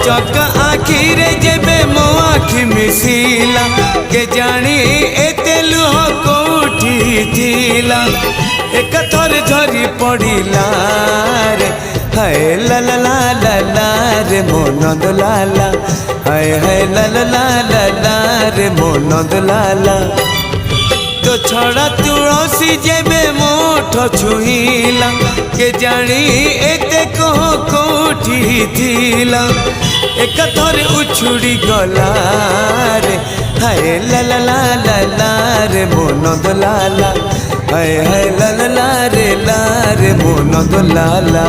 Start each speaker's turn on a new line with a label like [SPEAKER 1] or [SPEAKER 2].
[SPEAKER 1] चक आखिरे जेबे मो आखि मिसिला के जानी एते लुह कोठी थिला एक थर झरी पड़िला रे हाय ला ला ला ला ला रे मो नंद लाला हाय हाय ला ला ला ला ला रे मो नंद लाला तो छड़ा तुलसी जेबे मोठ छुईला के जानी एते कह कोठी थिला एक थर उछुड़ी गला रे हाय ला ला ला ला ला रे मो नंद लाला हाय हाय ला ला ला रे मो नंद लाला।